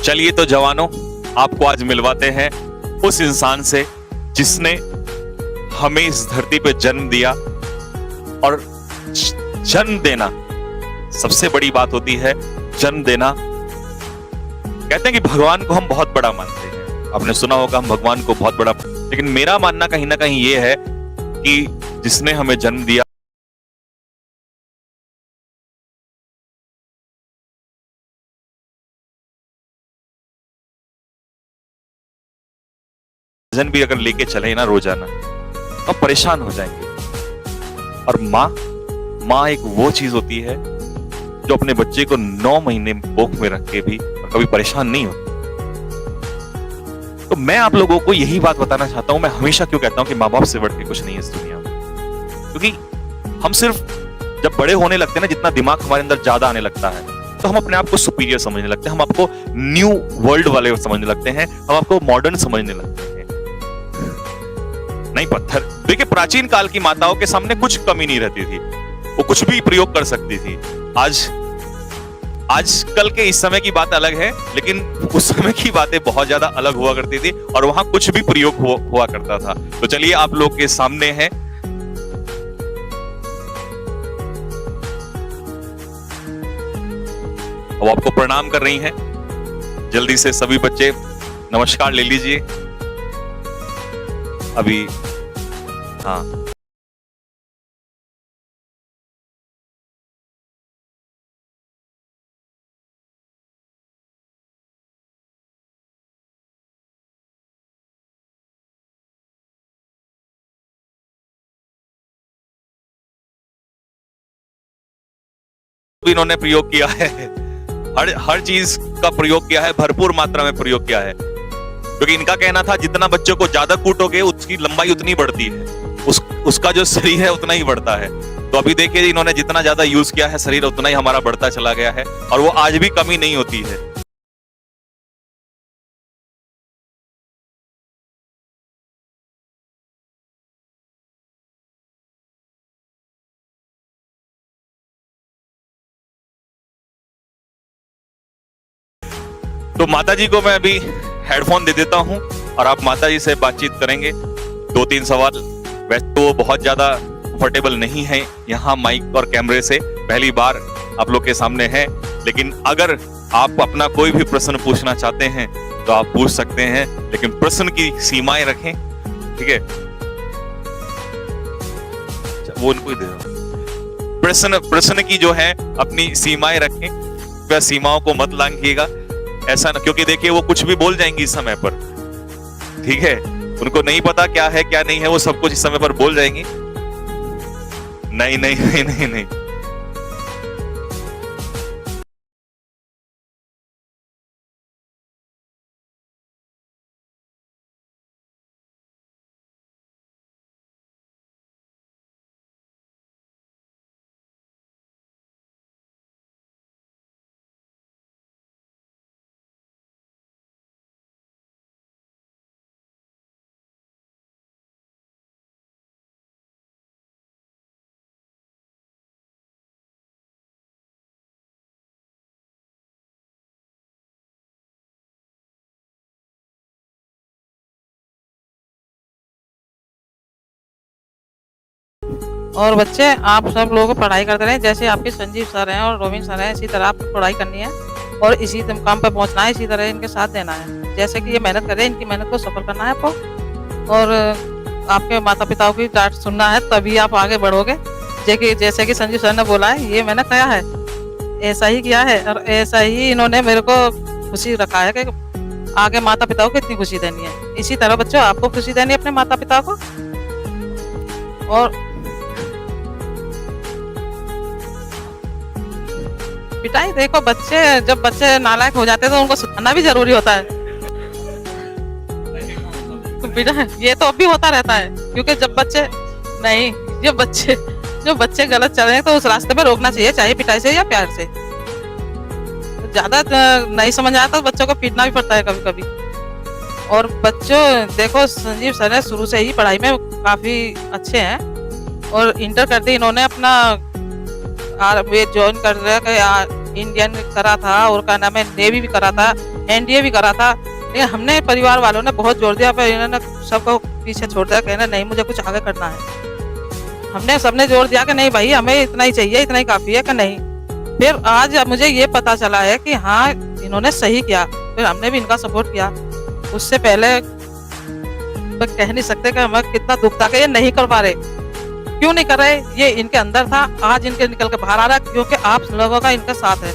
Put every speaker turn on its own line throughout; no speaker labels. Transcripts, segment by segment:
चलिए तो जवानों, आपको आज मिलवाते हैं उस इंसान से जिसने हमें इस धरती पे जन्म दिया। और जन्म देना सबसे बड़ी बात होती है। जन्म देना, कहते हैं कि भगवान को हम बहुत बड़ा मानते हैं। आपने सुना होगा हम भगवान को बहुत बड़ा, लेकिन मेरा मानना कहीं ना कहीं ये है कि जिसने हमें जन्म दिया, भजन भी अगर लेके चले ना रोजाना तो परेशान हो जाएंगे। और माँ एक वो चीज होती है जो अपने बच्चे को 9 महीने कोख में रख के भी कभी परेशान नहीं होती। तो मैं आप लोगों को यही बात बताना चाहता हूं। मैं हमेशा क्यों कहता हूं कि माँ बाप से बढ़ के कुछ नहीं है इस दुनिया में, क्योंकि हम सिर्फ जब बड़े होने लगते हैं ना, जितना दिमाग हमारे अंदर ज्यादा आने लगता है, तो हम अपने आप को सुपीरियर समझने लगते हैं, हम आपको न्यू वर्ल्ड वाले समझने लगते हैं, हम आपको मॉडर्न समझने लगते हैं। नहीं पत्थर, देखिए प्राचीन काल की माताओं के सामने कुछ कमी नहीं रहती थी, वो कुछ भी प्रयोग कर सकती थी। आजकल के इस समय की बात अलग है, लेकिन उस समय की बातें बहुत ज्यादा अलग हुआ करती थी और वहां कुछ भी प्रयोग हुआ करता था। तो चलिए आप लोग के सामने है वो आपको प्रणाम कर रही हैं। जल्दी से सभी बच्चे नमस्कार ले लीजिए अभी। हाँ, इन्होंने प्रयोग किया है, हर चीज का प्रयोग किया है, भरपूर मात्रा में प्रयोग किया है, क्योंकि इनका कहना था जितना बच्चों को ज्यादा कूटोगे उसकी लंबाई उतनी बढ़ती है, उसका जो शरीर है उतना ही बढ़ता है। तो अभी देखिए इन्होंने जितना ज्यादा यूज किया है शरीर उतना ही हमारा बढ़ता चला गया है और वो आज भी कमी नहीं होती है। तो माताजी को मैं अभी हेडफोन दे देता हूं और आप माताजी से बातचीत करेंगे। 2-3 सवाल। वैसे तो वो बहुत ज्यादा कंफर्टेबल नहीं है यहाँ माइक और कैमरे से, पहली बार आप लोग के सामने है, लेकिन अगर आप अपना कोई भी प्रश्न पूछना चाहते हैं तो आप पूछ सकते हैं, लेकिन प्रश्न की सीमाएं रखें, ठीक है? वो उनको ही दे दो। प्रश्न की जो है अपनी सीमाएं रखें, वह सीमाओं को मत लांघिएगा, ऐसा ना, क्योंकि देखिए वो कुछ भी बोल जाएंगी इस समय पर, ठीक है? उनको नहीं पता क्या है क्या नहीं है, वो सब कुछ इस समय पर बोल जाएंगी। नहीं नहीं नहीं नहीं नहीं,
और बच्चे आप सब लोग पढ़ाई करते रहें, जैसे आपके संजीव सर हैं और रोबिन सर हैं, इसी तरह आपको पढ़ाई करनी है और इसी मुकाम पर पहुंचना है, इसी तरह इनके साथ देना है। जैसे कि ये मेहनत कर रहे हैं, इनकी मेहनत को सफल करना है आपको, और आपके माता पिताओं की डांट सुनना है, तभी आप आगे बढ़ोगे। जैसे कि संजीव सर ने बोला है, ये मैंने किया है, ऐसा ही किया है और ऐसा ही इन्होंने मेरे को खुशी रखा है कि आगे माता पिताओं को इतनी खुशी देनी है। इसी तरह बच्चों आपको खुशी देनी है अपने माता पिता को। और पिटाई देखो, जब बच्चे नालायक हो जाते हैं तो उनको सुधारना भी जरूरी होता है। तो ये तो अब भी होता रहता है, क्योंकि जब बच्चे गलत चल रहे हैं तो उस रास्ते पे रोकना चाहिए, चाहे पिटाई से या प्यार से। ज्यादा नहीं समझ आता तो बच्चों को पीटना भी पड़ता है कभी कभी। और बच्चों देखो, संजीव सर ने शुरू से ही पढ़ाई में काफी अच्छे हैं और इंटर करते इन्होंने अपना ज्वाइन कर रहा, इंडियन करा था और क्या नाम है, नेवी भी करा था, एनडीए भी करा था, लेकिन हमने परिवार वालों ने बहुत जोर दिया, पर इन्होंने सबको पीछे छोड़ दिया, कहना नहीं मुझे कुछ आगे करना है। हमने सबने जोर दिया कि नहीं भाई हमें इतना ही चाहिए, इतना ही काफी है कि नहीं। फिर आज मुझे ये पता चला है कि हाँ इन्होंने सही किया, फिर हमने भी इनका सपोर्ट किया। उससे पहले तो कह नहीं सकते कि हमें कितना दुख था कि ये नहीं कर पा रहे। क्यों नहीं कर रहे, ये इनके अंदर था, आज इनके निकल के बाहर आ रहा है, क्योंकि आप लोगों का इनका साथ है।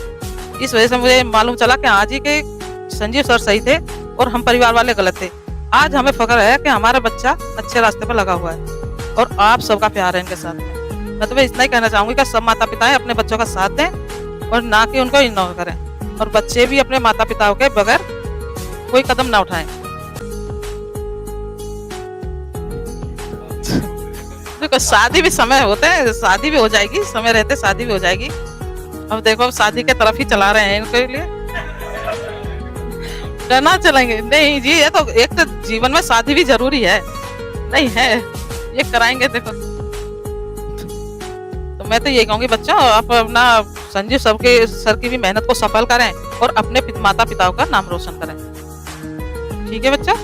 इस वजह से मुझे मालूम चला कि आज ही के संजीव सर सही थे और हम परिवार वाले गलत थे। आज हमें फख्र है कि हमारा बच्चा अच्छे रास्ते पर लगा हुआ है और आप सबका प्यार है इनके साथ में। मैं तो इतना ही कहना चाहूंगी कि सब माता पिता अपने बच्चों का साथ दें और ना कि उनको इग्नोर करें, और बच्चे भी अपने माता पिताओं के बगैर कोई कदम ना उठाएं। देखो शादी भी समय होते हैं, शादी भी हो जाएगी, समय रहते शादी भी हो जाएगी। अब देखो अब शादी के तरफ ही चला रहे हैं इनके लिए, करना चलेंगे नहीं जी। ये तो एक तो जीवन में शादी भी जरूरी है, नहीं है ये कराएंगे। देखो तो मैं तो ये कहूंगी बच्चों आप अपना संजीव सर की भी मेहनत को सफल करें और अपने माता पिताओं का नाम रोशन करें। ठीक है बच्चा।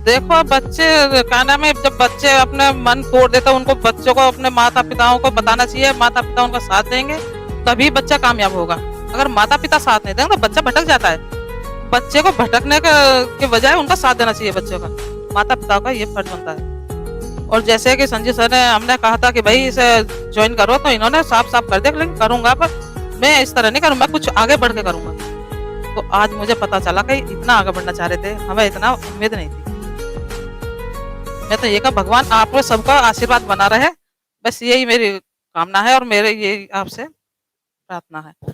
देखो बच्चे क्या नाम है, जब बच्चे अपने मन तोड़ देते हैं उनको बच्चों को अपने माता पिताओं को बताना चाहिए, माता पिता उनका साथ देंगे तभी बच्चा कामयाब होगा। अगर माता पिता साथ नहीं देंगे तो बच्चा भटक जाता है। बच्चे को भटकने के बजाय उनका साथ देना चाहिए बच्चों का, माता पिता का ये फर्ज बनता है। और जैसे कि संजय सर ने हमने कहा था कि भाई इसे ज्वाइन करो, तो इन्होंने साफ साफ कर दिया, लेकिन करूंगा पर मैं इस तरह नहीं करूंगा, कुछ आगे बढ़ के करूंगा। तो आज मुझे पता चला कि इतना आगे बढ़ना चाह रहे थे, हमें इतना उम्मीद नहीं थी। मैं तो ये कहा भगवान आप सबका आशीर्वाद बना रहे, बस यही मेरी कामना है और मेरे ये आपसे प्रार्थना है।